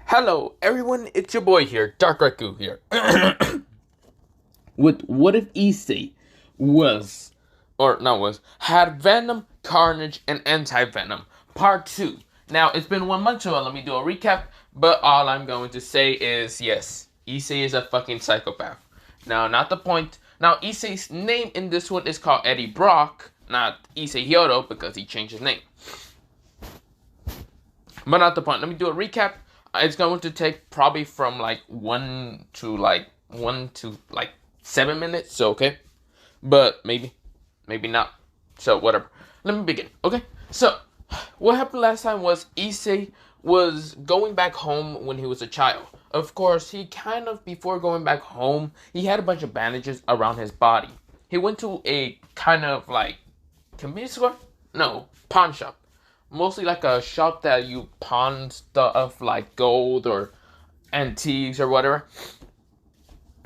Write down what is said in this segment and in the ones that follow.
Hello, everyone. It's your boy here, Dark Raku here. With what if Issei was, or not was, had Venom, Carnage, and Anti Venom Part 2. Now, it's been 1 month, so let me do a recap. But all I'm going to say is yes, Issei is a fucking psychopath. Now, not the point. Now, Issei's name in this one is called Eddie Brock, not Issei Hyodo, because he changed his name. But not the point. Let me do a recap. It's going to take probably from like 1 to 7 minutes. So okay, but maybe not. So whatever. Let me begin. Okay. So what happened last time was Issei was going back home when he was a child. Of course, he kind of before going back home, he had a bunch of bandages around his body. He went to a kind of like convenience store? No, pawn shop. Mostly like a shop that you pawn stuff like gold or antiques or whatever.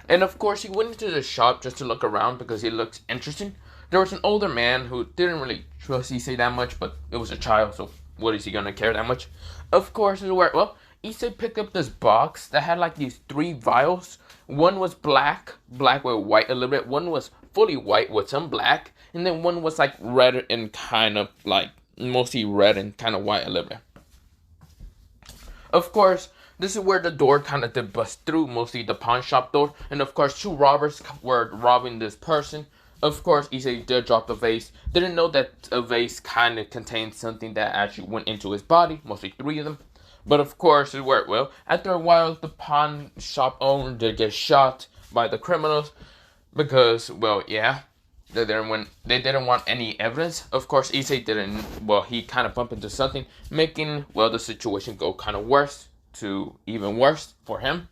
And of course, he went into the shop just to look around because he looks interesting. There was an older man who didn't really trust Issei that much, but it was a child, so what is he gonna care that much? Of course, Issei picked up this box that had like these 3 vials. One was black with white a little bit. One was fully white with some black, and then one was like red and kind of like mostly red and kind of white a little bit. Of course, this is where the door kind of did bust through, mostly the pawn shop door. And of course, 2 robbers were robbing this person. Of course, Issei did drop the vase. Didn't know that a vase kind of contained something that actually went into his body, mostly 3 of them. But of course, it worked well. After a while, the pawn shop owner did get shot by the criminals because, well, yeah, they didn't want any evidence. Of course, Issei didn't. Well, he kind of bumped into something, making the situation go kind of worse to even worse for him.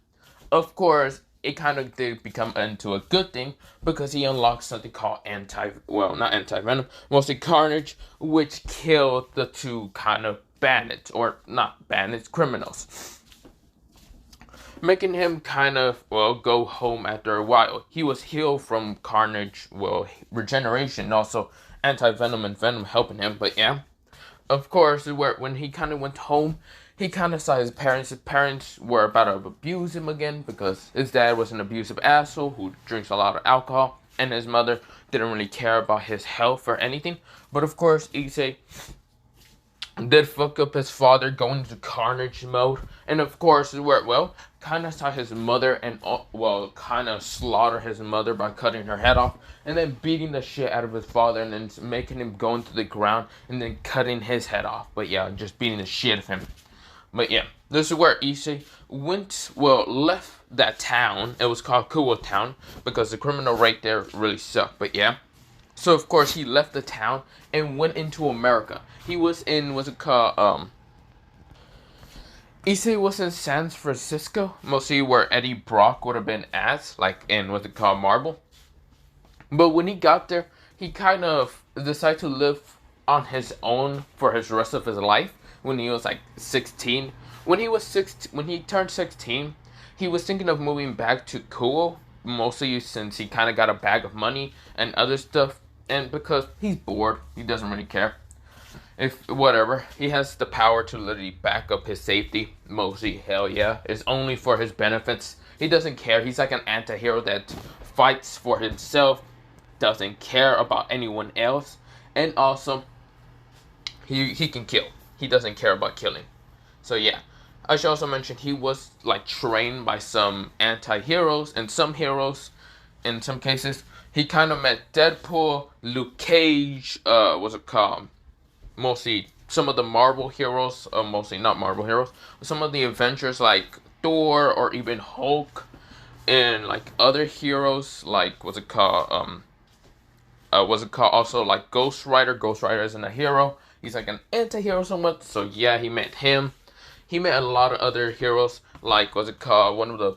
Of course, it kind of did become into a good thing because he unlocked something called not anti venom, mostly Carnage, which killed the 2 kind of bandits or not bandits, criminals, making him kind of, go home after a while. He was healed from Carnage, regeneration, and also Anti-Venom and Venom helping him, but yeah. Of course, when he kind of went home, he kind of saw his parents. His parents were about to abuse him again because his dad was an abusive asshole who drinks a lot of alcohol, and his mother didn't really care about his health or anything. But of course, Issei did fuck up his father going into Carnage mode, and of course, kind of saw his mother and kind of slaughter his mother by cutting her head off, and then beating the shit out of his father, and then making him go into the ground, and then cutting his head off. But yeah, just beating the shit of him. But yeah, this is where Issei left that town. It was called Kuo Town because the criminal rate there really sucked. But yeah. So of course he left the town and went into America. He was in Issei was in San Francisco, mostly where Eddie Brock would have been at, like in Marble. But when he got there, he kind of decided to live on his own for his rest of his life. When he was like 16, when he turned 16, he was thinking of moving back to Kuo, mostly since he kind of got a bag of money and other stuff. And because he's bored, he doesn't really care. He has the power to literally back up his safety. Mostly, hell yeah, it's only for his benefits. He doesn't care. He's like an anti-hero that fights for himself, doesn't care about anyone else, and also he can kill. He doesn't care about killing. So yeah, I should also mention he was like trained by some anti-heroes and some heroes in some cases. He kind of met Deadpool, Luke Cage, mostly some of the Marvel heroes, mostly not Marvel heroes, some of the Avengers like Thor or even Hulk, and like other heroes like also like Ghost Rider. Ghost Rider isn't a hero. He's like an anti-hero somewhat. So yeah, he met him. He met a lot of other heroes like one of the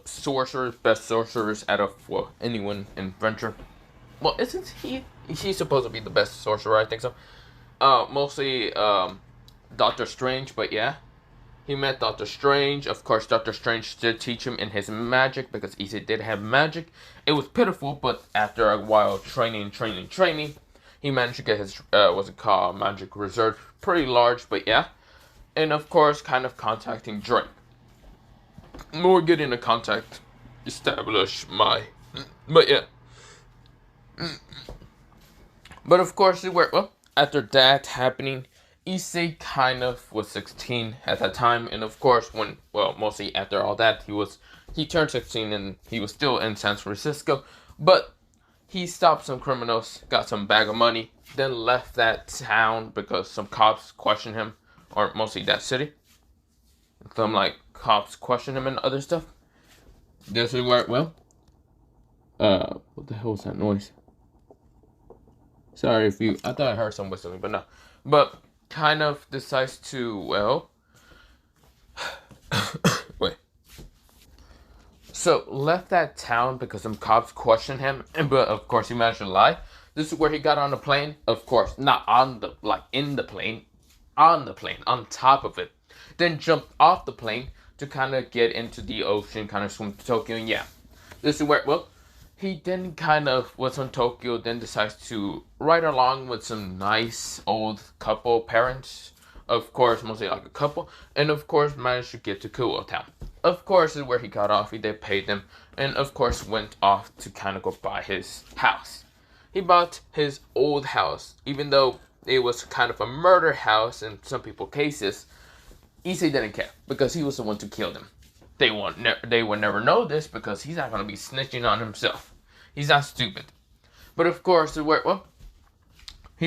best sorcerers out of anyone in Venture. Well, isn't he? He's supposed to be the best sorcerer, I think so. Mostly Doctor Strange, but yeah. He met Doctor Strange. Of course, Doctor Strange did teach him in his magic because Issei did have magic. It was pitiful, but after a while training, he managed to get his, magic reserve pretty large, but yeah. And of course, kind of contacting Drake. more getting a contact establish my. But yeah. But of course, well, after that happening, Issei kind of was 16 at that time, and of course, mostly after all that, he turned 16 and he was still in San Francisco, but he stopped some criminals, got some bag of money, then left that town because some cops questioned him, or mostly that city. Some cops questioned him and other stuff. This is where, what the hell was that noise? Sorry I thought I heard some whistling, but no. But kind of decides to, wait. So left that town because some cops questioned him, but of course he managed to lie. This is where he got on the plane. Of course, not on the, in the plane. On the plane, on top of it. Then jumped off the plane to kind of get into the ocean, kind of swim to Tokyo, and yeah. This is where, he then kind of was on Tokyo, then decides to ride along with some nice old couple parents. Of course, mostly like a couple. And of course, managed to get to Kuo Town. Of course, is where he got off. They paid them. And of course, went off to kind of go buy his house. He bought his old house. Even though it was kind of a murder house in some people's cases, Issei didn't care. Because he was the one to kill them. They would never know this because he's not going to be snitching on himself. He's not stupid. But of course, he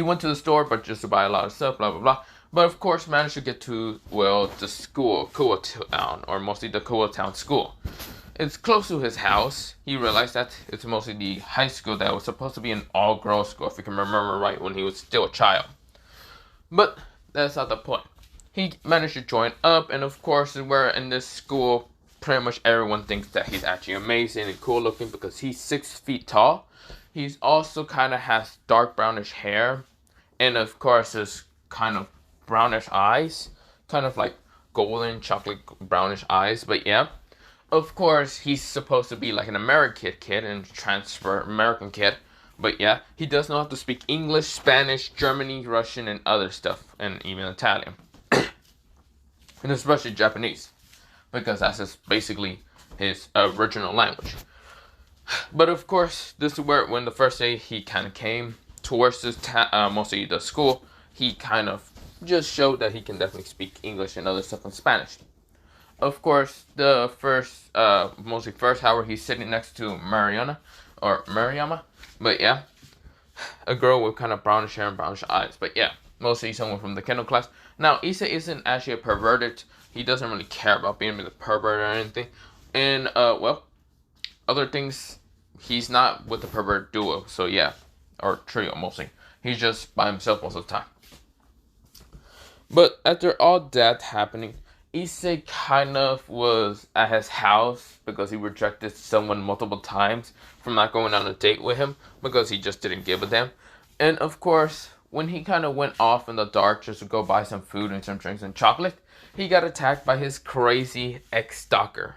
went to the store, but just to buy a lot of stuff, blah, blah, blah. But of course, managed to get to, the school, Kuo Town, or mostly the Kuo Town school. It's close to his house. He realized that it's mostly the high school that was supposed to be an all-girls school, if you can remember right, when he was still a child. But that's not the point. He managed to join up, and of course, we're in this school. Pretty much everyone thinks that he's actually amazing and cool looking because he's 6 feet tall. He's also kind of has dark brownish hair. And of course, his kind of brownish eyes. Kind of like golden chocolate brownish eyes. But yeah. Of course, he's supposed to be like an American kid and transfer American kid. But yeah, he does know how to speak English, Spanish, German, Russian, and other stuff. And even Italian. And especially Japanese. Because that's basically his original language. But of course, this is where when the first day he kind of came towards this mostly the school, he kind of just showed that he can definitely speak English and other stuff in Spanish. Of course, the mostly first hour, he's sitting next to Mariama. But yeah, a girl with kind of brownish hair and brownish eyes. But yeah, mostly someone from the Kendo class. Now, Issei isn't actually a perverted. He doesn't really care about being a pervert or anything. And, other things, he's not with the pervert duo. So, yeah. Or trio, mostly. He's just by himself most of the time. But after all that happening, Issei kind of was at his house because he rejected someone multiple times from not going on a date with him because he just didn't give a damn. And, of course, when he kind of went off in the dark just to go buy some food and some drinks and chocolate, he got attacked by his crazy ex-stalker.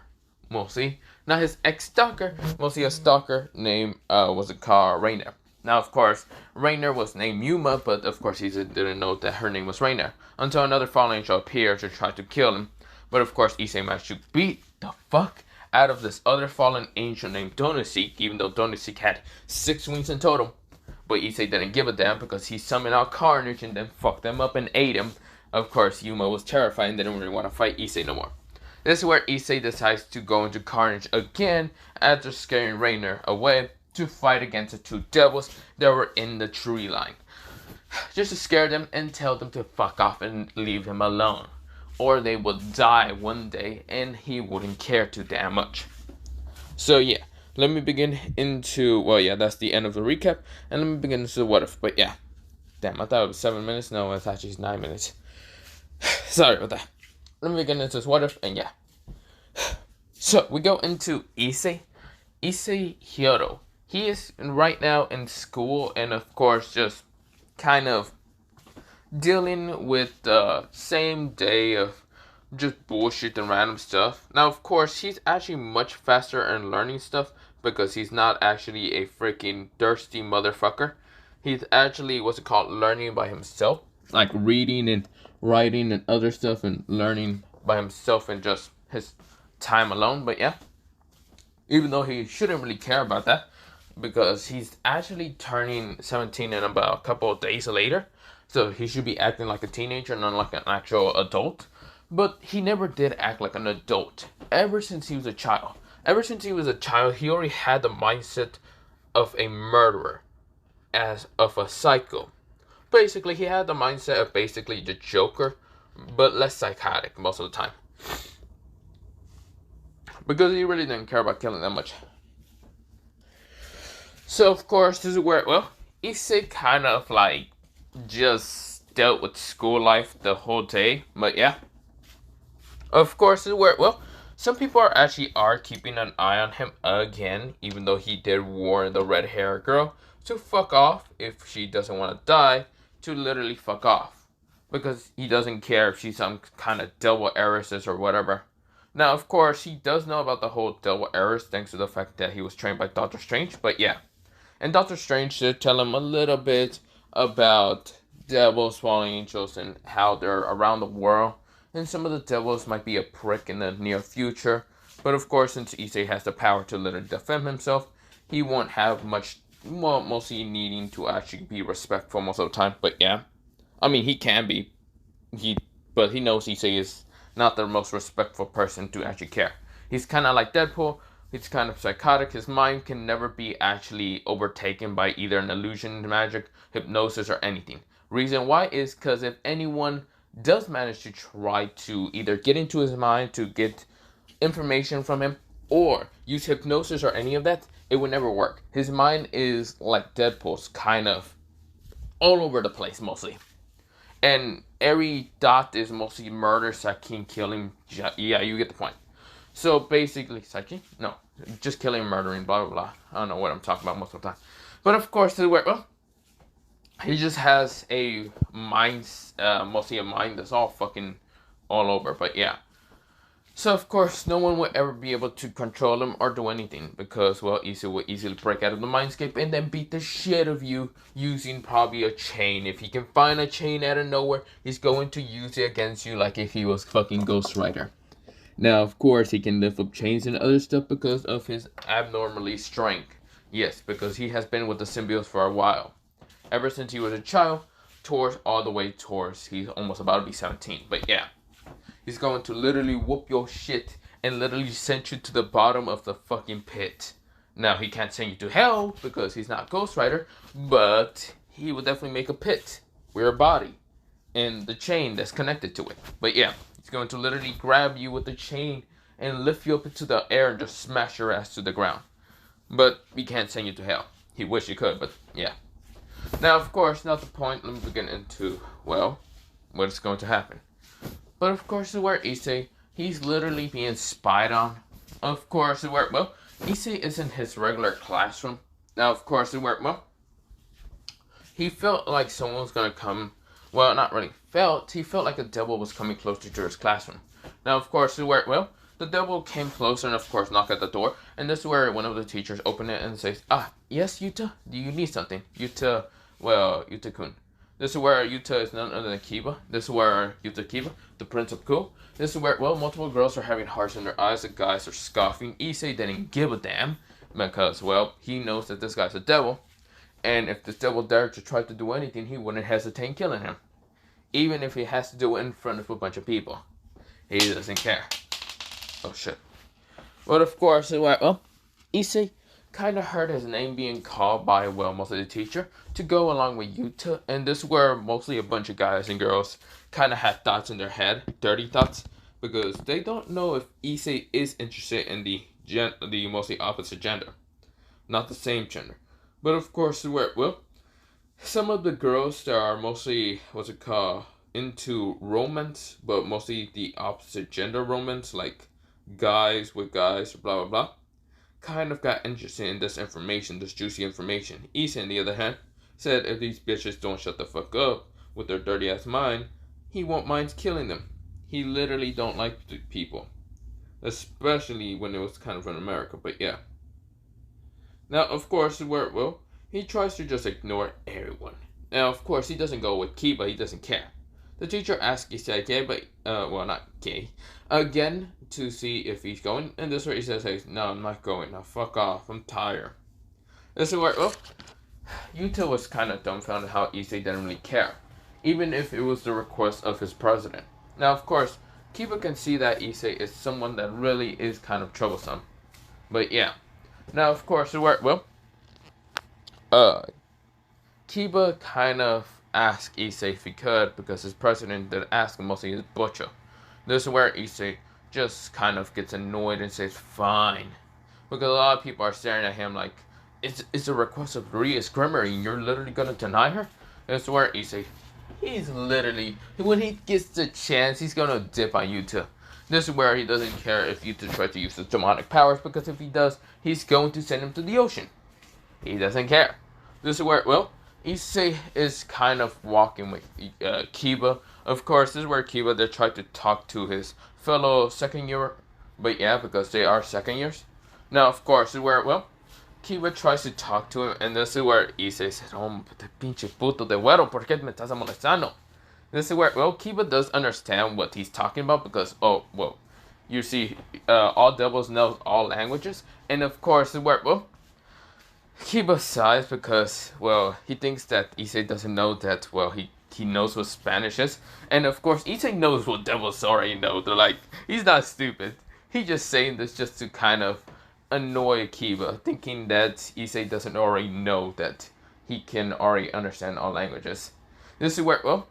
Mostly. Not his ex-stalker, mostly a stalker named, was it called Rainer. Now, of course, Rainer was named Yuma, but of course he didn't know that her name was Rainer. Until another fallen angel appeared to try to kill him. But of course, Issei managed to beat the fuck out of this other fallen angel named Donosik, even though Donosik had 6 wings in total. But Issei didn't give a damn because he summoned out Carnage and then fucked them up and ate him. Of course, Yuma was terrified and didn't really want to fight Issei no more. This is where Issei decides to go into Carnage again after scaring Rainer away to fight against the 2 devils that were in the tree line. Just to scare them and tell them to fuck off and leave him alone. Or they would die one day and he wouldn't care too damn much. So yeah, let me begin into, that's the end of the recap. And let me begin into the what if, but yeah. Damn, I thought it was 7 minutes. No, it's actually 9 minutes. Sorry about that. Let me begin into this what if, and yeah. So, we go into Issei Hiro. He is right now in school and of course just kind of dealing with the same day of just bullshit and random stuff. Now, of course, he's actually much faster in learning stuff because he's not actually a freaking thirsty motherfucker. He's actually, learning by himself. Like reading and writing and other stuff and learning by himself in just his time alone. But yeah, even though he shouldn't really care about that, because he's actually turning 17 in about a couple of days later. So he should be acting like a teenager, not like an actual adult. But he never did act like an adult ever since he was a child. Ever since he was a child, he already had the mindset of a murderer, as of a psycho. Basically, he had the mindset of basically the Joker, but less psychotic most of the time. Because he really didn't care about killing that much. So, of course, this is where, well, Issei kind of like just dealt with school life the whole day. But yeah, of course, this is where, well, some people are keeping an eye on him again, even though he did warn the red hair girl to fuck off if she doesn't want to die, to literally fuck off. Because he doesn't care if she's some kind of devil heiress or whatever. Now, of course, he does know about the whole devil heiress thanks to the fact that he was trained by Doctor Strange, but yeah. And Doctor Strange did tell him a little bit about devils, fallen angels, and how they're around the world. And some of the devils might be a prick in the near future. But of course, since Issei has the power to literally defend himself, he won't have much, well, mostly needing to actually be respectful most of the time. But yeah, I mean, he can be. But he knows Issei is not the most respectful person to actually care. He's kind of like Deadpool. He's kind of psychotic. His mind can never be actually overtaken by either an illusion, magic, hypnosis, or anything. Reason why is because if anyone does manage to try to either get into his mind to get information from him or use hypnosis or any of that, it would never work. His mind is like Deadpool's, kind of all over the place mostly. And every dot is mostly murder, psyche, killing. Yeah, you get the point. So basically, psyche? No, just killing, murdering, blah, blah, blah. I don't know what I'm talking about most of the time. But of course, well, he just has a mind, mostly a mind that's all fucking all over. But yeah. So of course, no one would ever be able to control him or do anything. Because, well, Issei would easily break out of the mindscape and then beat the shit of you using probably a chain. If he can find a chain out of nowhere, he's going to use it against you like if he was fucking Ghost Rider. Now, of course, he can lift up chains and other stuff because of his abnormally strength. Yes, because he has been with the symbiotes for a while. Ever since he was a child, all the way towards he's almost about to be 17. But yeah, he's going to literally whoop your shit and literally send you to the bottom of the fucking pit. Now, he can't send you to hell because he's not Ghost Rider, but he will definitely make a pit with your body and the chain that's connected to it. But yeah. He's going to literally grab you with the chain and lift you up into the air and just smash your ass to the ground. But he can't send you to hell. He wish he could, but yeah. Now, of course, not the point. Let me begin into, well, what is going to happen. But of course, where Issei, he's literally being spied on. Of course, well, Issei is in his regular classroom. Now, of course, well, he felt like someone was going to come. Well, not really felt. He felt like the devil was coming closer to his classroom. Now, of course, well, the devil came closer and, of course, knocked at the door. And this is where one of the teachers opened it and says, yes, Yuta, do you need something? Yuta-kun. This is where Yuta is none other than Kiba. This is where Yuta Kiba, the Prince of Cool. This is where, well, multiple girls are having hearts in their eyes. The guys are scoffing. Issei didn't give a damn because, well, he knows that this guy's a devil. And if this devil dared to try to do anything, he wouldn't hesitate in killing him. Even if he has to do it in front of a bunch of people. He doesn't care. Oh, shit. But of course, well, Issei kind of heard his name being called by, well, mostly the teacher to go along with Yuta. And this is where mostly a bunch of guys and girls kind of had thoughts in their head. Dirty thoughts. Because they don't know if Issei is interested in the mostly opposite gender. Not the same gender. But of course, well, some of the girls that are mostly, into romance, but mostly the opposite gender romance, like guys with guys, blah, blah, blah, kind of got interested in this information, this juicy information. Issei, on the other hand, said if these bitches don't shut the fuck up with their dirty ass mind, he won't mind killing them. He literally don't like people. Especially when it was kind of in America, but yeah. Now, of course, well, he tries to just ignore everyone. Now, of course, he doesn't go with Kiba, he doesn't care. The teacher asks Issei, but, well, not gay, again to see if he's going. And this is where he says, hey, no, I'm not going. Now fuck off. I'm tired. This is where, well, Yuta was kind of dumbfounded how Issei didn't really care, even if it was the request of his president. Now, of course, Kiba can see that Issei is someone that really is kind of troublesome. But yeah. Now, of course, well, Kiba kind of asked Issei if he could because his president did ask him, mostly his butcher. This is where Issei just kind of gets annoyed and says, fine. Because a lot of people are staring at him like, it's a request of Ria's Creamery and you're literally going to deny her? This is where Issei, he's literally, when he gets the chance, he's going to dip on Yuta. This is where he doesn't care if Yuta tries to use his demonic powers, because if he does, he's going to send him to the ocean. He doesn't care. This is where, well, Issei is kind of walking with Kiba. Of course, this is where Kiba, they tried to talk to his fellow second year. But yeah, because they are second years. Now, of course, this is where, well, Kiba tries to talk to him. And this is where Issei says, oh, pinche puto de güero, ¿por qué me estás molestando? This is where, well, Kiba does understand what he's talking about. Because, oh, well, you see, all devils know all languages. And of course, this is where, well, Kiba sighs because, well, he thinks that Issei doesn't know that, well, he knows what Spanish is. And of course, Issei knows what devils already know. They're like, he's not stupid. He's just saying this just to kind of annoy Kiba, thinking that Issei doesn't already know that he can already understand all languages. This is where, well,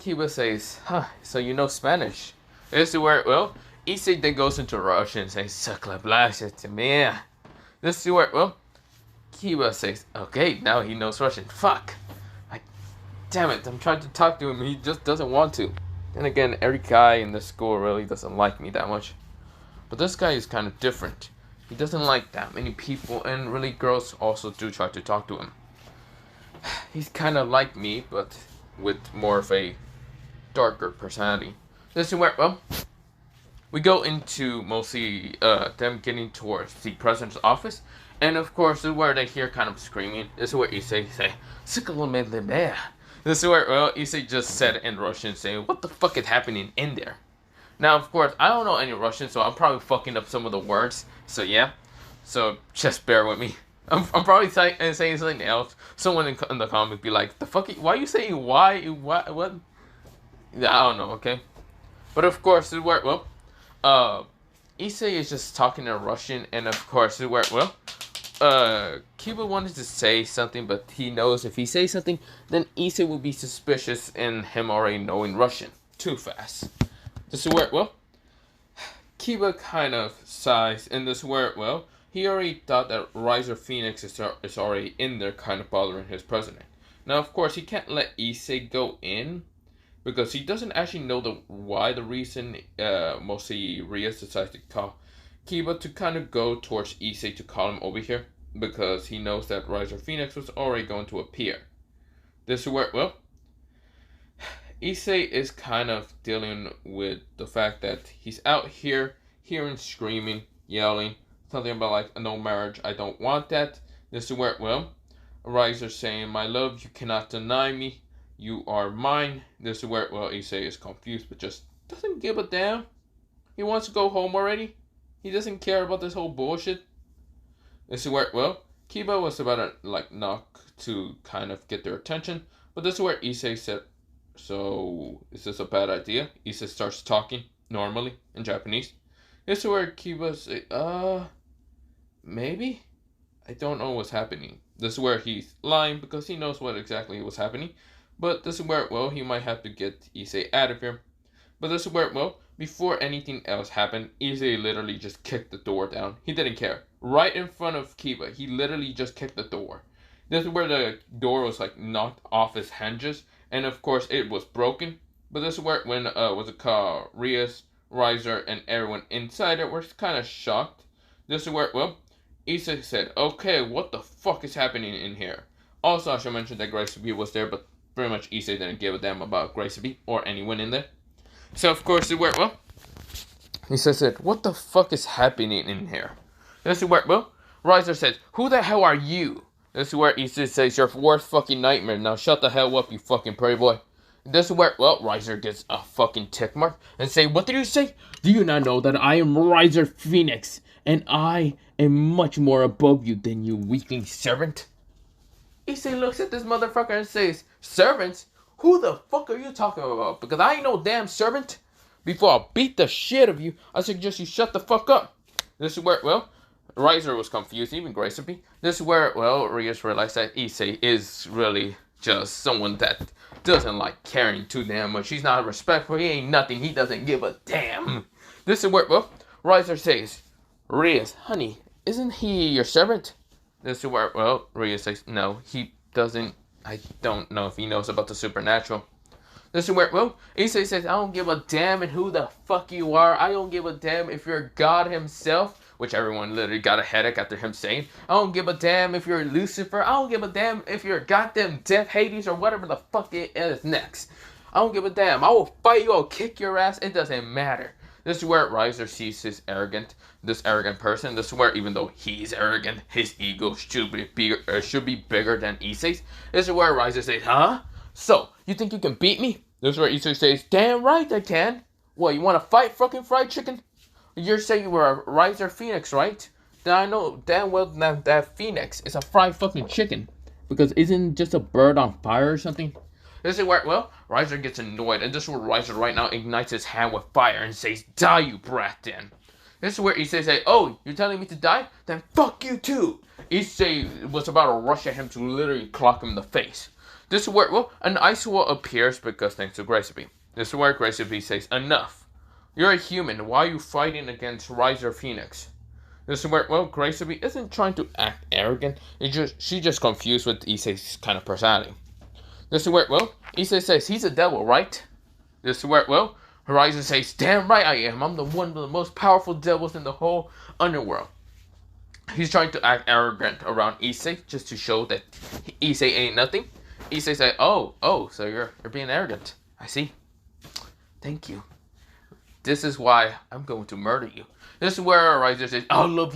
Kiba says, huh, so you know Spanish. This is where, well, Issei then goes into Russian and says, "Sakla blasha to me." This is where, well, Kiba says, okay, now he knows Russian. Fuck. Like, damn it, I'm trying to talk to him. He just doesn't want to. And again, every guy in this school really doesn't like me that much. But this guy is kind of different. He doesn't like that many people, and really girls also do try to talk to him. He's kind of like me, but with more of a darker personality. This is where, well, we go into mostly them getting towards the president's office. And of course, this is where they hear kind of screaming. This is where Issei say, this is where, well, Issei just said in Russian, saying, what the fuck is happening in there? Now, of course, I don't know any Russian, so I'm probably fucking up some of the words. So yeah, so just bear with me. I'm probably saying something else. Someone in the comments be like, the fuck, why are you saying why, what? I don't know, okay? But of course, this is where, well, Issei is just talking in Russian, and of course, this is where, well, Kiba wanted to say something, but he knows if he says something, then Issei will be suspicious in him already knowing Russian too fast. This is where, well, Kiba kind of sighs, and this is where, well, he already thought that Riser Phoenix is already in there kind of bothering his president. Now, of course, he can't let Issei go in, because he doesn't actually know why the reason, mostly Rias decides to call Kiba to kind of go towards Issei to call him over here, because he knows that Riser Phoenix was already going to appear. This is where, well, Issei is kind of dealing with the fact that he's out here hearing screaming, yelling, something about like, no marriage, I don't want that. This is where, well, Riser saying, my love, you cannot deny me, you are mine. This is where, well, Issei is confused, but just doesn't give a damn. He wants to go home already. He doesn't care about this whole bullshit. This is where, well, Kiba was about to, like, knock to kind of get their attention. But this is where Issei said, so, is this a bad idea? Issei starts talking normally in Japanese. This is where Kiba says, maybe? I don't know what's happening. This is where he's lying because he knows what exactly was happening. But this is where, well, he might have to get Issei out of here. But this is where, well, before anything else happened, Issei literally just kicked the door down. He didn't care. Right in front of Kiba, he literally just kicked the door. This is where the door was like knocked off its hinges. And of course, it was broken. But this is where, when, what's it called, Rias, Riser, and everyone inside it were kind of shocked. This is where, well, Issei said, okay, what the fuck is happening in here? Also, I should mention that Grace B was there, but pretty much Issei didn't give a damn about Grace B or anyone in there. So, of course, it went, well, he says, what the fuck is happening in here? This is where, well, Riser says, who the hell are you? This is where Issei says, your worst fucking nightmare. Now shut the hell up, you fucking pretty boy. This is where, well, Riser gets a fucking tick mark and say, what did you say? Do you not know that I am Riser Phoenix and I am much more above you than you weakling servant? Issei looks at this motherfucker and says, servants? Who the fuck are you talking about? Because I ain't no damn servant. Before I beat the shit of you, I suggest you shut the fuck up. This is where, well, Riser was confused, even Gracefully. This is where, well, Rios realized that Issei is really just someone that doesn't like caring too damn much. He's not respectful, he ain't nothing, he doesn't give a damn. This is where, well, Riser says, Rios, honey, isn't he your servant? This is where, well, Rios says, no, he doesn't. I don't know if he knows about the supernatural. This is where, well, Issei says, I don't give a damn who the fuck you are. I don't give a damn if you're God himself. Which everyone literally got a headache after him saying. I don't give a damn if you're Lucifer. I don't give a damn if you're goddamn Death Hades or whatever the fuck it is next. I don't give a damn. I will fight you. I'll kick your ass. It doesn't matter. This is where Riser sees this arrogant person. This is where, even though he's arrogant, his ego should be bigger than Issei's. This is where Riser says, huh? So, you think you can beat me? This is where Issei says, damn right I can. What, you want to fight, fucking fried chicken? You're saying you were a Riser Phoenix, right? Then I know damn well that Phoenix is a fried fucking chicken. Because isn't just a bird on fire or something? This is where, well, Riser gets annoyed. And this is where Riser right now ignites his hand with fire and says, die, you brat, then. This is where Issei says, oh, you're telling me to die? Then fuck you too. Issei was about to rush at him to literally clock him in the face. This is where, well, an ice wall appears because thanks to Gracefully. This is where Gracefully says, enough. You're a human. Why are you fighting against Riser Phoenix? This is where, well, Gracefully isn't trying to act arrogant. She's just confused with Issei's kind of personality. This is where, well, Issei says, he's a devil, right? This is where, well, Horizon says, damn right I am. I'm one of the most powerful devils in the whole underworld. He's trying to act arrogant around Issei just to show that Issei ain't nothing. Issei says, oh, so you're being arrogant. I see. Thank you. This is why I'm going to murder you. This is where Riser says, I'll love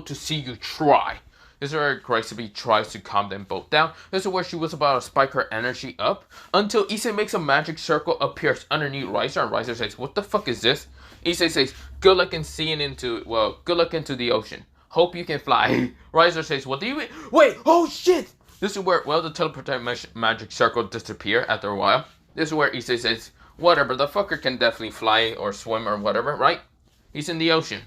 to see you try. This is where Gracefully tries to calm them both down. This is where she was about to spike her energy up. Until Issei makes a magic circle appears underneath Riser. And Riser says, what the fuck is this? Issei says, good luck in good luck into the ocean. Hope you can fly. Riser says, what do you mean? Wait, oh shit! This is where, well, the teleportation magic circle disappears after a while. This is where Issei says, whatever, the fucker can definitely fly or swim or whatever, right? He's in the ocean.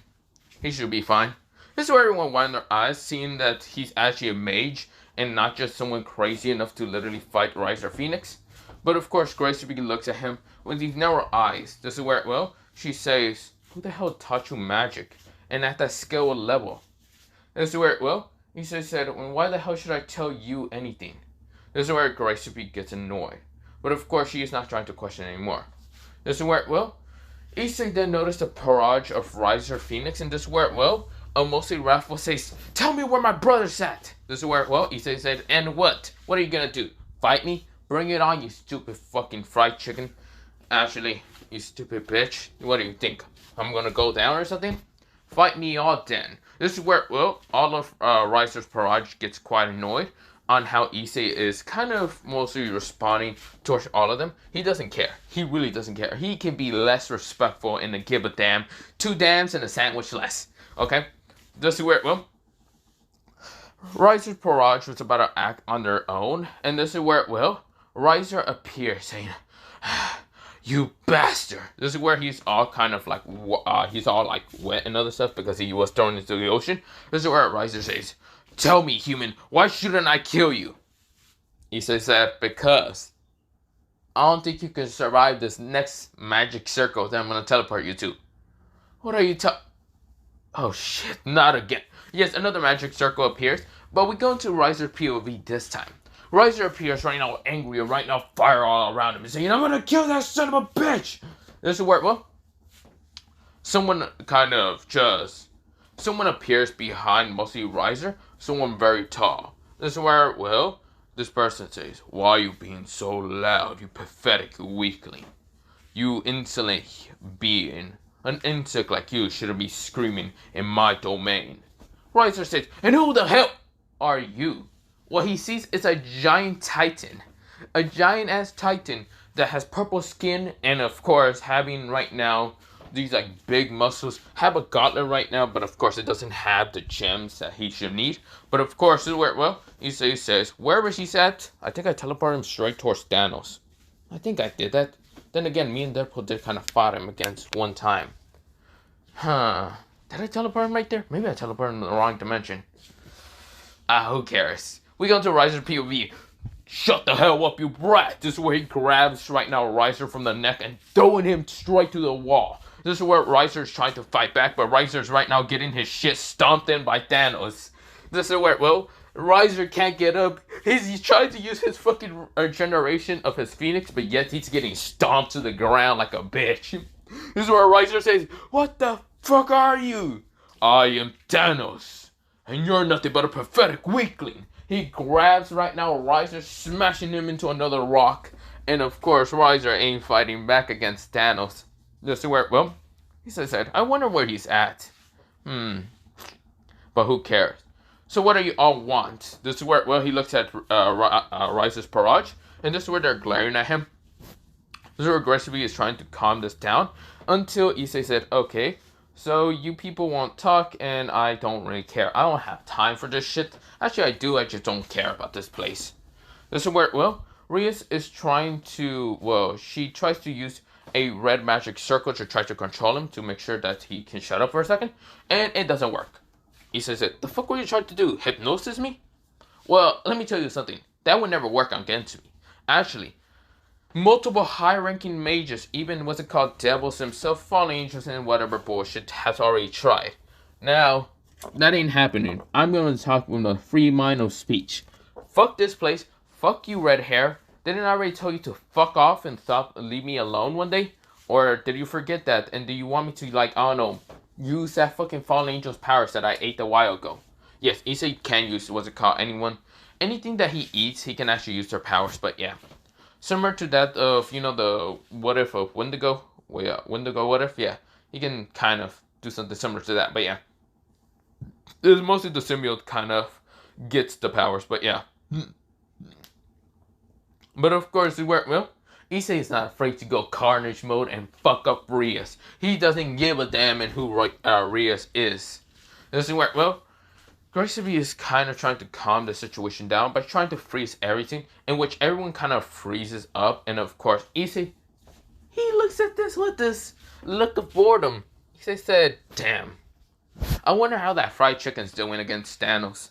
He should be fine. This is where everyone widened their eyes, seeing that he's actually a mage and not just someone crazy enough to literally fight Riser Phoenix. But of course, Gracefully looks at him with these narrow eyes. This is where, well, she says, who the hell taught you magic? And at that skill level. This is where, well, Issei said, well, why the hell should I tell you anything? This is where Gracefully gets annoyed. But of course, she is not trying to question anymore. This is where, well, Issei then noticed a barrage of Riser Phoenix. And this is where, well, mostly Raphael says, tell me where my brother's at. This is where, well, Issei said, and what? What are you gonna do? Fight me? Bring it on, you stupid fucking fried chicken. Actually, you stupid bitch. What do you think? I'm gonna go down or something? Fight me all then. This is where, well, all of Riser's barrage gets quite annoyed on how Issei is kind of mostly responding towards all of them. He doesn't care. He really doesn't care. He can be less respectful and give a damn. 2 dams and a sandwich less. Okay? This is where, well, Riser's barrage was about to act on their own. And this is where, well, Riser appears saying, you bastard. This is where he's all kind of like, he's all like wet and other stuff because he was thrown into the ocean. This is where Riser says, tell me, human, why shouldn't I kill you? He says that because I don't think you can survive this next magic circle that I'm going to teleport you to. What are you Oh shit, not again. Yes, another magic circle appears, but we go into Riser POV this time. Riser appears right now angry and right now fire all around him and saying, I'm going to kill that son of a bitch. This is where, well, someone appears behind mostly Riser. Someone very tall. This is where, well, this person says, why are you being so loud, you pathetic weakling? You insolent being. An insect like you shouldn't be screaming in my domain. Riser says, and who the hell are you? What he sees is a giant titan. A giant-ass titan that has purple skin, and of course having right now these like big muscles, have a gauntlet right now, but of course it doesn't have the gems that he should need. But of course, this is where, well, Issei says, wherever he's at, I think I teleported him straight towards Thanos. I think I did that. Then again, me and Deadpool did kind of fought him against one time. Huh. Did I teleport him right there? Maybe I teleported him in the wrong dimension. Who cares? We go to Riser POV. Shut the hell up, you brat! This is where he grabs right now Riser from the neck and throwing him straight to the wall. This is where Riser's trying to fight back, but Riser's right now getting his shit stomped in by Thanos. This is where, well, Riser can't get up. He's trying to use his fucking regeneration of his Phoenix, but yet he's getting stomped to the ground like a bitch. This is where Riser says, "What the fuck are you?" "I am Thanos, and you're nothing but a pathetic weakling." He grabs right now Riser, smashing him into another rock. And of course, Riser ain't fighting back against Thanos. This is where, well, he says that, I wonder where he's at. But who cares? So what do you all want? This is where, well, he looks at Riser's barrage, and this is where they're glaring at him. This is where aggressively is trying to calm this down, until Issei said, okay, so you people won't talk, and I don't really care. I don't have time for this shit. Actually, I do, I just don't care about this place. This is where, well, Rias is trying to, well, she tries to use a red magic circle to try to control him, to make sure that he can shut up for a second, and it doesn't work. He says, the fuck were you trying to do? Hypnosis me? Well, let me tell you something. That would never work against me. Actually, multiple high-ranking mages, even what's it called, devils himself, fallen angels, and whatever bullshit, has already tried. Now, that ain't happening. I'm going to talk with a free mind of speech. Fuck this place. Fuck you, red hair. Didn't I already tell you to fuck off and stop, leave me alone one day? Or did you forget that? And do you want me to, like, I don't know, use that fucking fallen angel's powers that I ate a while ago? Yes, Issei can use, what's it called, anyone. Anything that he eats, he can actually use their powers, but yeah. Similar to that of, you know, the what if of Wendigo. Well, yeah, Wendigo what if, yeah. He can kind of do something similar to that, but yeah. It's mostly the symbiote kind of gets the powers, but yeah. But of course, well, Issei is not afraid to go Carnage mode and fuck up Rias. He doesn't give a damn in who Rias is. This is where, well, Gracie is kind of trying to calm the situation down by trying to freeze everything, in which everyone kind of freezes up. And of course, Issei, he looks at this with this look of boredom. Issei said, damn, I wonder how that fried chicken's doing against Thanos.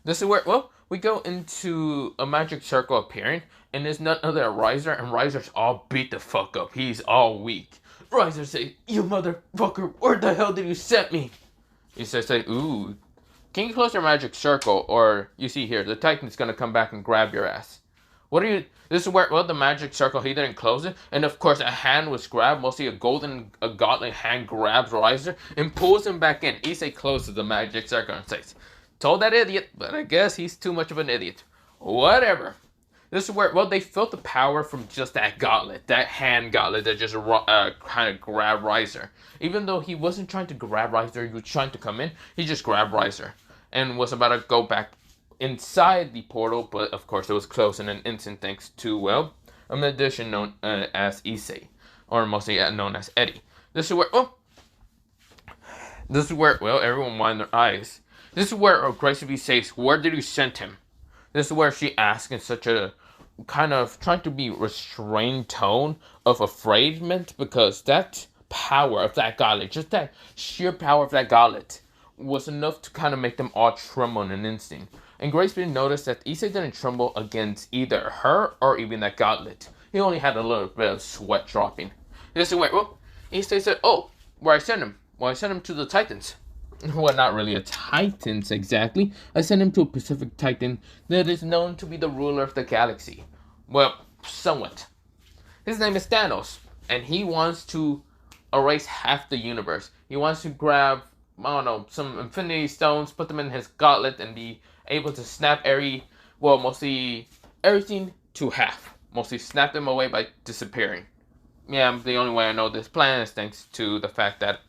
This is where, well, we go into a magic circle appearing, and there's none other than Riser, and Riser's all beat the fuck up. He's all weak. Riser says, you motherfucker, where the hell did you set me? Issei says, ooh, can you close your magic circle, or you see here, the Titan's gonna come back and grab your ass. What are you, this is where, well, the magic circle, he didn't close it, and of course a hand was grabbed, mostly a gauntlet hand grabs Riser, and pulls him back in. Issei closes the magic circle and says, told that idiot, but I guess he's too much of an idiot. Whatever. This is where, well, they felt the power from just that gauntlet, that hand gauntlet that just kind of grabbed Riser. Even though he wasn't trying to grab Riser, he was trying to come in, he just grabbed Riser. And was about to go back inside the portal, but of course it was closed in an instant thanks to, well, a magician known as Issei, or mostly known as Eddie. This is where, oh, this is where, well, everyone widened their eyes. This is where Gracie says, where did you send him? This is where she asks in such a kind of trying to be restrained tone of afraidment, because that power of that gauntlet, just that sheer power of that gauntlet, was enough to kind of make them all tremble in an instant. And Grace noticed that Issei didn't tremble against either her or even that gauntlet. He only had a little bit of sweat dropping. This is where, well, Issei said, oh, where I sent him? Well, I sent him to the Titans. Well, not really a Titans exactly. I sent him to a Pacific Titan that is known to be the ruler of the galaxy. Well, somewhat. His name is Thanos, and he wants to erase half the universe. He wants to grab, I don't know, some infinity stones, put them in his gauntlet, and be able to snap mostly everything to half. Mostly snap them away by disappearing. Yeah, the only way I know this plan is thanks to the fact that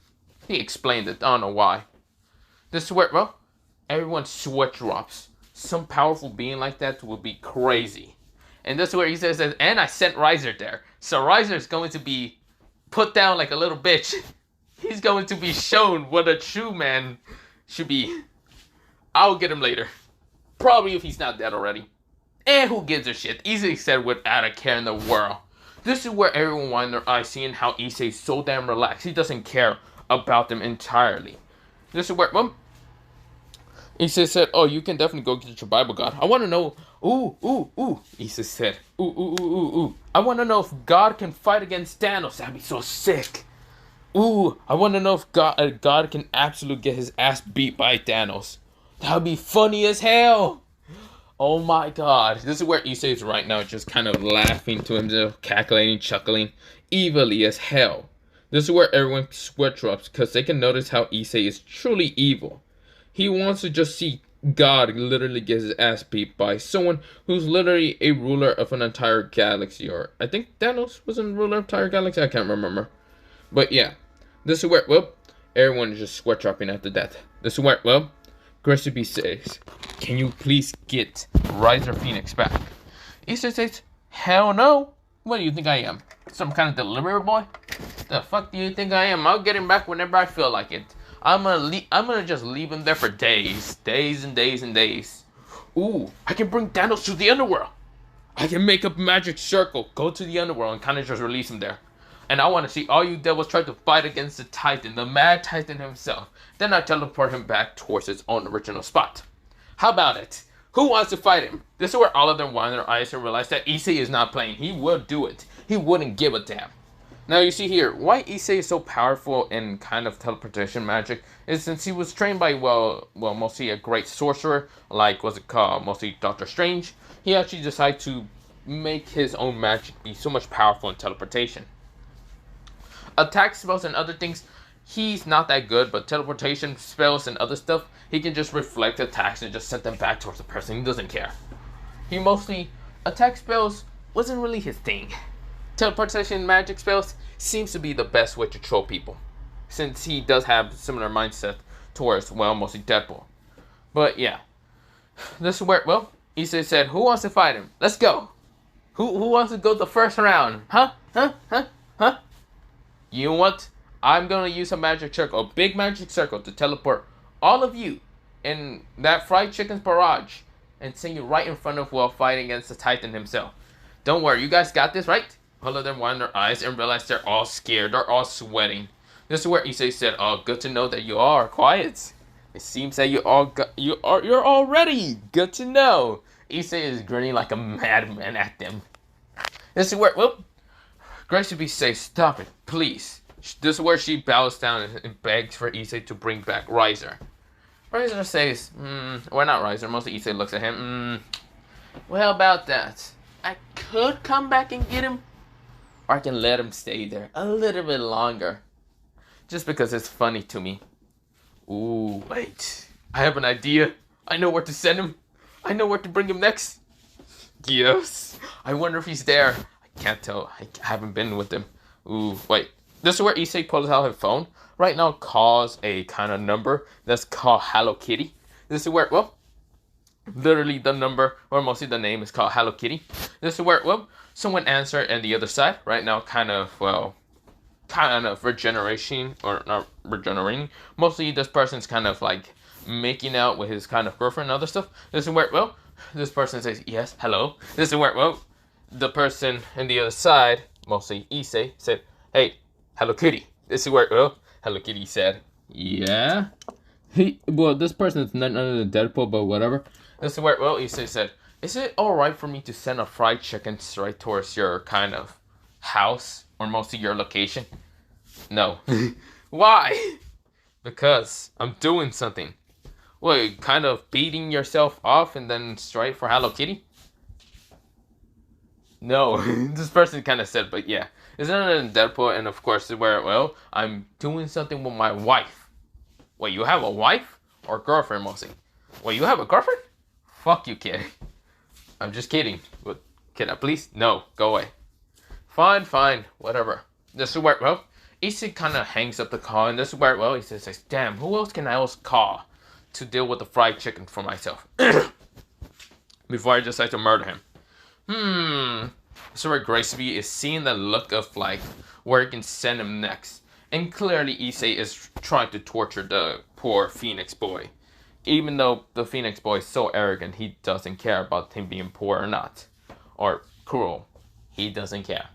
he explained it. I don't know why. This is where, well, everyone's sweat drops. Some powerful being like that would be crazy. And this is where he says, and I sent Riser there. So Riser is going to be put down like a little bitch. He's going to be shown what a true man should be. I'll get him later. Probably if he's not dead already. And who gives a shit? Issei said without a care in the world. This is where everyone widened their eyes, seeing how Issei is so damn relaxed. He doesn't care about them entirely. This is where, Issei said, oh, you can definitely go get your Bible, God. I want to know, Issei said, ooh. I want to know if God can fight against Thanos. That'd be so sick. Ooh, I want to know if God can absolutely get his ass beat by Thanos. That would be funny as hell. Oh my god. This is where Issei is right now, just kind of laughing to himself, cackling, chuckling, evilly as hell. This is where everyone sweat drops, because they can notice how Issei is truly evil. He wants to just see God literally get his ass beat by someone who's literally a ruler of an entire galaxy. Or I think Thanos was a ruler of an entire galaxy, I can't remember. But yeah, this is where, everyone is just sweat dropping after that. This is where, Gracie says, can you please get Riser Phoenix back? Issei says, hell no. What do you think I am? Some kind of delivery boy? The fuck do you think I am? I'll get him back whenever I feel like it. I'm gonna just leave him there for days. Days and days and days. Ooh, I can bring Thanos to the underworld. I can make a magic circle, go to the underworld, and kind of just release him there. And I want to see all you devils try to fight against the Titan, the Mad Titan himself. Then I teleport him back towards his own original spot. How about it? Who wants to fight him? This is where all of them wind their eyes and realize that Issei is not playing. He would do it. He wouldn't give a damn. Now you see here, why Issei is so powerful in kind of teleportation magic is since he was trained by, mostly a great sorcerer, like, mostly Doctor Strange. He actually decided to make his own magic be so much powerful in teleportation. Attack spells and other things, he's not that good, but teleportation spells and other stuff, he can just reflect attacks and just send them back towards the person. He doesn't care. He mostly, attack spells wasn't really his thing. Teleportation magic spells seems to be the best way to troll people, since he does have similar mindset towards, mostly Deadpool. But yeah, this is where, Issei said, who wants to fight him? Let's go. Who wants to go the first round? Huh? You know what? I'm going to use a magic circle, a big magic circle, to teleport all of you in that fried chicken's barrage and send you right in front of fighting against the Titan himself. Don't worry, you guys got this, right? All of them wind their eyes and realize they're all scared. They're all sweating. This is where Issei said, oh, good to know that you are quiet. It seems that you're all ready. Good to know. Issei is grinning like a madman at them. This is where, Gracie says, stop it, please. This is where she bows down and begs for Issei to bring back Riser. Riser says, not Riser, mostly Issei looks at him, well, about that. I could come back and get him, or I can let him stay there a little bit longer. Just because it's funny to me. Ooh, wait. I have an idea. I know where to send him. I know where to bring him next. Yes. I wonder if he's there. I can't tell. I haven't been with him. Ooh, wait. This is where Issei pulls out her phone. Right now calls a kind of number that's called Hello Kitty. This is where, literally the number, or mostly the name is called Hello Kitty. This is where, someone answered and the other side. Right now kind of regeneration, or not regenerating. Mostly this person's kind of like making out with his kind of girlfriend and other stuff. This is where, this person says, yes, hello. This is where, the person on the other side, mostly Issei, said, hey, Hello Kitty. This is where, Hello Kitty said, yeah. This person is none other than Deadpool, but whatever. This is where, Issei said, is it alright for me to send a fried chicken straight towards your kind of house, or mostly your location? No. Why? Because I'm doing something. What, kind of beating yourself off and then straight for Hello Kitty? No, this person kind of said, but yeah. It's none other than Deadpool, and of course, where, I'm doing something with my wife. Wait, you have a wife? Or girlfriend, mostly? Wait, you have a girlfriend? Fuck you, kid. I'm just kidding. But can I please? No, go away. Fine, whatever. This is where, Issei kind of hangs up the call, and this is where, he says, damn, who else can I else call to deal with the fried chicken for myself? Before I decide to murder him. So where Graceby is seeing the look of like where he can send him next. And clearly Issei is trying to torture the poor Phoenix boy. Even though the Phoenix boy is so arrogant, he doesn't care about him being poor or not. Or cruel. He doesn't care.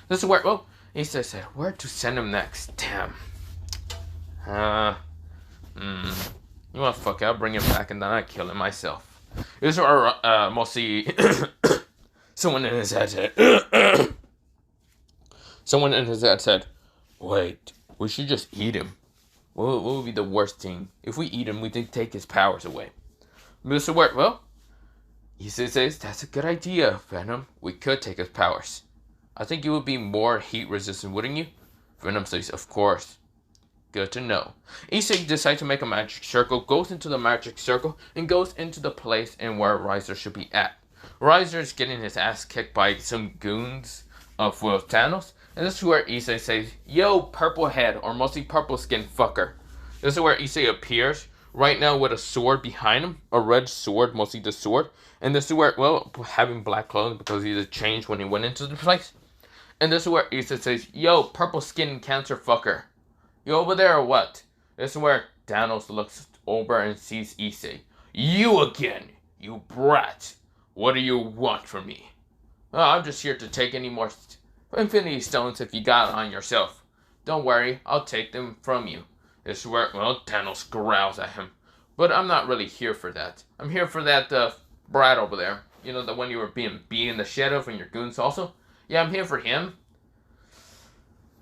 This is where, well, Issei said, where to send him next? Damn. You wanna fuck it, I'll bring him back and then I kill him myself. This is where, mostly, someone in his head said, someone in his head said, wait, we should just eat him. What would be the worst thing? If we eat him, we can take his powers away. Mr. Word, well, Issei says, that's a good idea, Venom. We could take his powers. I think you would be more heat resistant, wouldn't you? Venom says, of course. Good to know. Issei decides to make a magic circle, goes into the magic circle, and goes into the place and where Riser should be at. Riser is getting his ass kicked by some goons of Thanos, and this is where Issei says, yo, purple head, or mostly purple skin fucker. This is where Issei appears, right now with a sword behind him, a red sword, mostly the sword, and this is where, well, having black clothes because he had changed when he went into the place. And this is where Issei says, yo, purple skin cancer fucker. You over there or what? This is where Thanos looks over and sees Issei. You again, you brat. What do you want from me? Oh, I'm just here to take any more Infinity Stones if you got it on yourself. Don't worry, I'll take them from you. This is where, well, Thanos growls at him. But I'm not really here for that. I'm here for that brat over there. You know, the one you were being beat in the shed of and your goons also? Yeah, I'm here for him.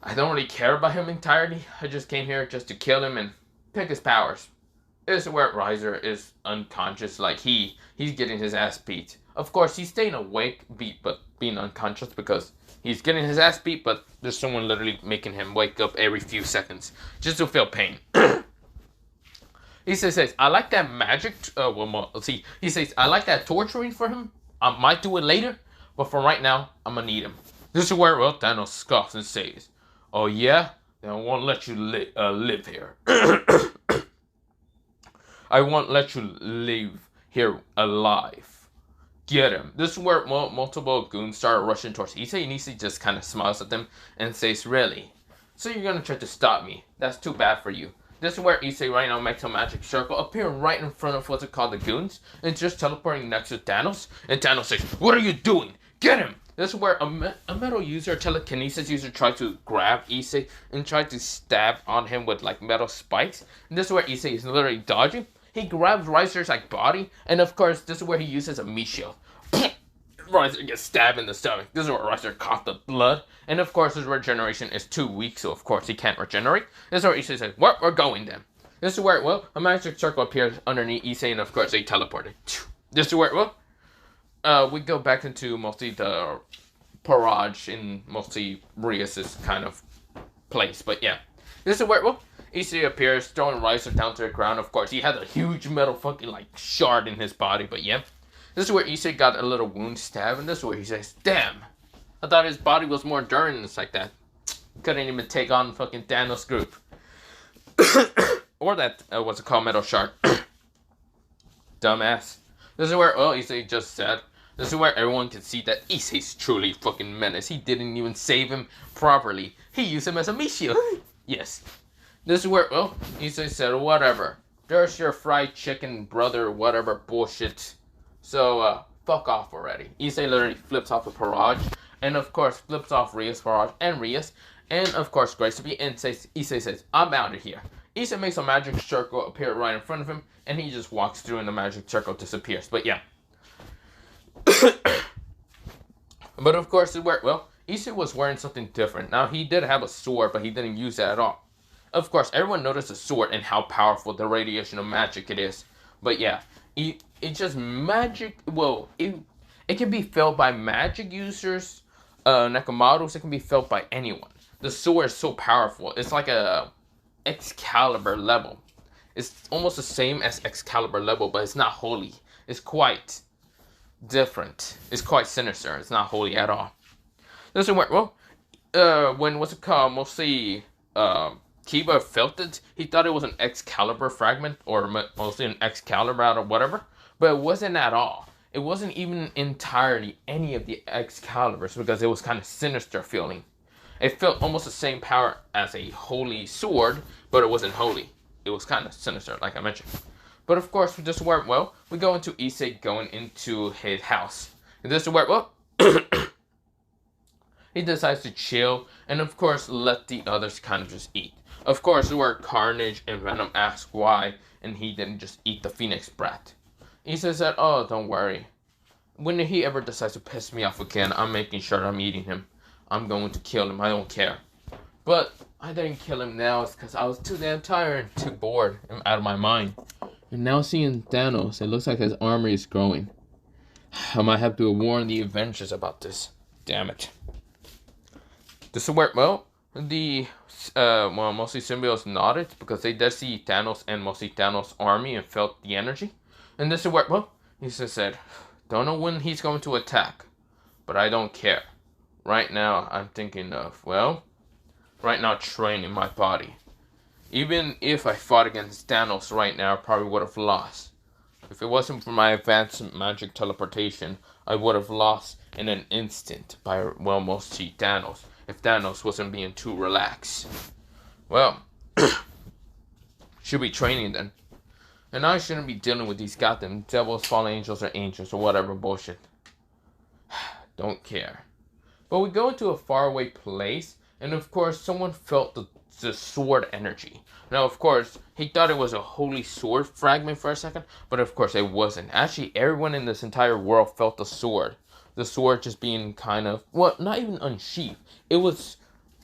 I don't really care about him entirely. I just came here just to kill him and pick his powers. This is where Riser is unconscious, like he's getting his ass beat. Of course, he's staying awake, but being unconscious because he's getting his ass beat, but there's someone literally making him wake up every few seconds just to feel pain. He says, I like that magic. He says, I like that torturing for him. I might do it later, but for right now, I'm gonna need him. This is where, well, Thanos scoffs and says, oh yeah? Then I won't let you live here. I won't let you live here alive. Get him. This is where multiple goons start rushing towards Issei, and Issei just kind of smiles at them and says, really? So you're gonna try to stop me? That's too bad for you. This is where Issei right now makes a magic circle, appearing right in front of what's it called, the goons, and just teleporting next to Thanos. And Thanos says, what are you doing? Get him! This is where a metal user, a telekinesis user, tried to grab Issei and tried to stab on him with like metal spikes. And this is where Issei is literally dodging. He grabs Riser's like body, and of course this is where he uses a meat shield. Riser gets stabbed in the stomach. This is where Riser caught the blood, and of course his regeneration is too weak, so of course he can't regenerate. This is where Issei says, "Well, we're going then." This is where, well, a magic circle appears underneath Issei, and of course they teleported. This is where, well, we go back into mostly the Parage in mostly Rias's kind of place. But yeah, this is where, well, Issei appears, throwing Riser down to the ground. Of course, he had a huge metal fucking like shard in his body. But yeah, this is where Issei got a little wound stab, and this is where he says, "Damn, I thought his body was more endurance like that. Couldn't even take on fucking Thanos' group." Or that, what's it called, metal shard. Dumbass. This is where, well, Issei just said, this is where everyone can see that Issei's truly fucking menace. He didn't even save him properly. He used him as a meat shield. Yes. This is where, well, Issei said, whatever. There's your fried chicken, brother, whatever bullshit. So, fuck off already. Issei literally flips off the Parage, and of course flips off Rias, Parage, and Rias, and of course Graceby, and Issei says, I'm out of here. Issei makes a magic circle appear right in front of him, and he just walks through and the magic circle disappears. But yeah. But of course, well, Issei was wearing something different. Now, he did have a sword, but he didn't use that at all. Of course, everyone noticed the sword and how powerful the radiation of magic it is. But yeah, it's just magic. Well, it can be felt by magic users, Nakamaros. It can be felt by anyone. The sword is so powerful. It's like a Excalibur level. It's almost the same as Excalibur level, but it's not holy. It's quite different. It's quite sinister. It's not holy at all. This is where, well, when, what's it called, mostly, Kiba felt it, he thought it was an Excalibur fragment, or mostly an Excalibur out of whatever, but it wasn't at all. it wasn't even entirely any of the Excaliburs because it was kind of sinister feeling. It felt almost the same power as a holy sword, but it wasn't holy. It was kind of sinister, like I mentioned. But of course, this is where, well, we go into Issei going into his house. And this is where, well, he decides to chill and, of course, let the others kind of just eat. Of course, this is where Carnage and Venom ask why, and he didn't just eat the Phoenix Brat. Issei said, oh, don't worry. When he ever decides to piss me off again, I'm making sure I'm eating him. I'm going to kill him. I don't care. But I didn't kill him now. It's because I was too damn tired and too bored and out of my mind. And now seeing Thanos, it looks like his army is growing. I might have to warn the Avengers about this. Damn it. This is where, well, the mostly symbiotes nodded because they did see Thanos and mostly Thanos' army and felt the energy. And this is where, well, he just said, don't know when he's going to attack, but I don't care. Right now, I'm thinking of, well, right now training my body. Even if I fought against Thanos right now, I probably would have lost. If it wasn't for my advanced magic teleportation, I would have lost in an instant by, well, mostly Thanos, if Thanos wasn't being too relaxed. Well, should be training then. And I shouldn't be dealing with these goddamn devils, fallen angels, or angels, or whatever bullshit. Don't care. But we go into a faraway place, and of course, someone felt the sword energy. Now, of course, he thought it was a holy sword fragment for a second, but of course, it wasn't. Actually, everyone in this entire world felt the sword. The sword just being kind of, well, not even unsheathed. It was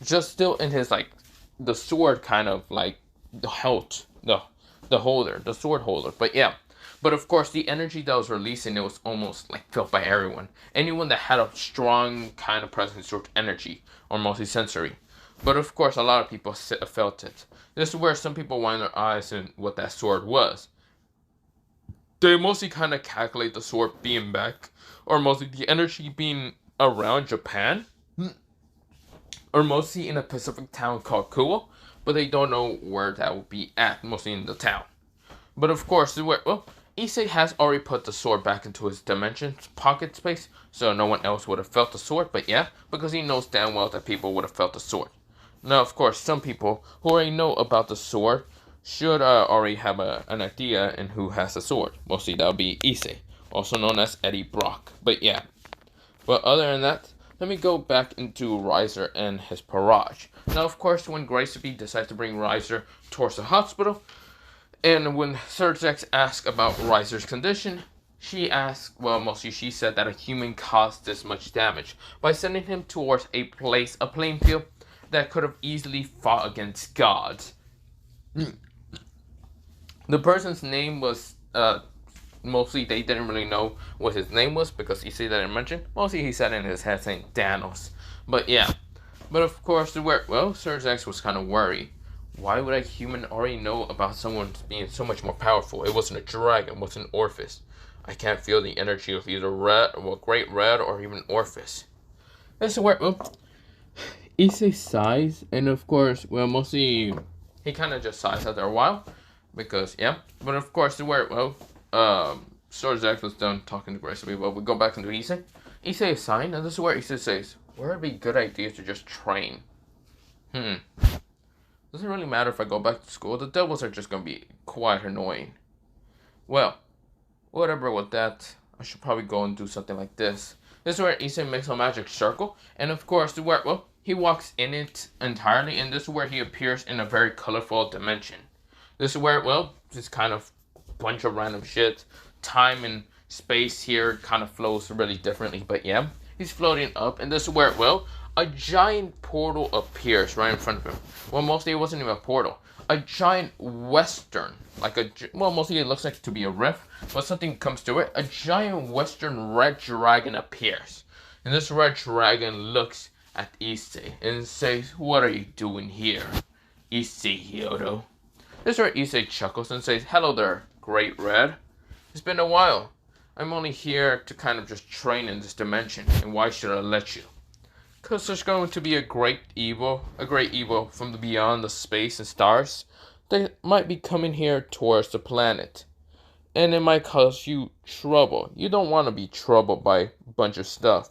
just still in his, like, the sword kind of, like, the hilt, the holder, the sword holder. But yeah. But of course, the energy that was releasing, it was almost like felt by everyone. Anyone that had a strong kind of presence of energy, or mostly sensory. But of course, a lot of people felt it. This is where some people wind their eyes in what that sword was. They mostly kind of calculate the sword being back, or mostly the energy being around Japan, or mostly in a Pacific town called Kuo, but they don't know where that will be at, mostly in the town. But of course, this is where, well, Issei has already put the sword back into his dimension pocket space, so no one else would have felt the sword, but yeah, because he knows damn well that people would have felt the sword. Now, of course, some people who already know about the sword should already have an idea in who has the sword. Mostly that would be Issei, also known as Eddie Brock, but yeah. But other than that, let me go back into Riser and his barrage. Now, of course, when Gracie decides to bring Riser towards the hospital, and when Surge X asked about Riser's condition, she asked, well, mostly she said that a human caused this much damage by sending him towards a playing field that could have easily fought against gods. The person's name was, mostly they didn't really know what his name was because he said that didn't mention. Mostly he said in his head saying Thanos. But yeah. But of course, well, Surge X was kind of worried. Why would a human already know about someone being so much more powerful? It wasn't a dragon, it wasn't Orpheus. I can't feel the energy of either Great Red or even Orpheus. That's where, well, Issei sighs, and of course, well, mostly he kind of just sighs after a while, because, yeah. But of course, where, well, Surge X was done talking to Grace, but we go back into Issei. Issei is sighing, and this is where Issei says, where would it be a good idea to just train? Doesn't really matter if I go back to school. The devils are just going to be quite annoying. Well, whatever with that. I should probably go and do something like this. This is where Issei makes a magic circle. And of course, where, well, he walks in it entirely. And this is where he appears in a very colorful dimension. This is where, well, just kind of bunch of random shit. Time and space here kind of flows really differently. But yeah, he's floating up. And this is where, well, a giant portal appears right in front of him. Well, mostly it wasn't even a portal. A giant western, well, mostly it looks like to be a rift, but something comes to it. A giant western red dragon appears. And this red dragon looks at Issei and says, what are you doing here, Issei Hyodo? This is where Issei chuckles and says, hello there, Great Red. It's been a while. I'm only here to kind of just train in this dimension, and why should I let you? Because there's going to be a great evil from the beyond the space and stars that might be coming here towards the planet. and it might cause you trouble. You don't want to be troubled by a bunch of stuff.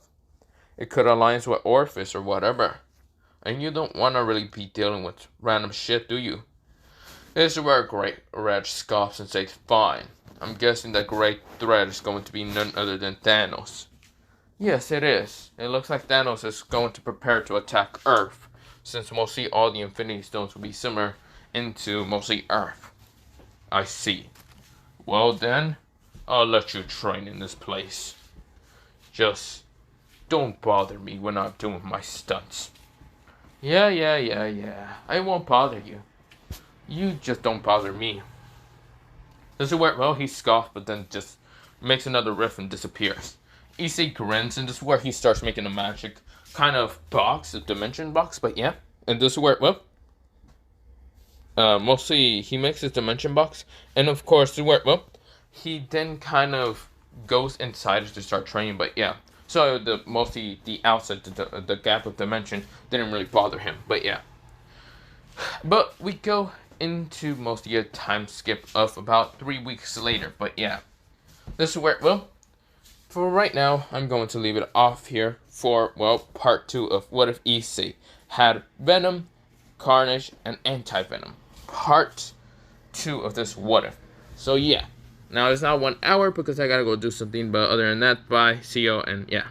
It could align with Orpheus or whatever. And you don't want to really be dealing with random shit, do you? This is where Great Red scoffs and says, fine. I'm guessing that Great Threat is going to be none other than Thanos. Yes, it is. It looks like Thanos is going to prepare to attack Earth, since mostly all the Infinity Stones will be similar into mostly Earth. I see. Well then, I'll let you train in this place. Just don't bother me when I'm doing my stunts. Yeah. I won't bother you. You just don't bother me. This is where, well, he scoffed, but then just makes another riff and disappears. Issei grins, and this is where he starts making a magic kind of box, a dimension box, but yeah. And this is where, well, mostly he makes his dimension box, and of course, this is where, well, he then kind of goes inside to start training, but yeah. So mostly the outside, the gap of dimension didn't really bother him, but yeah. But we go into mostly a time skip of about 3 weeks later, but yeah. This is where, well, for right now, I'm going to leave it off here for, well, part 2 of What If Issei had Venom, Carnage, and Anti Venom. Part 2 of this What If. So yeah. Now it's not 1 hour because I gotta go do something, but other than that, bye, see you, and yeah.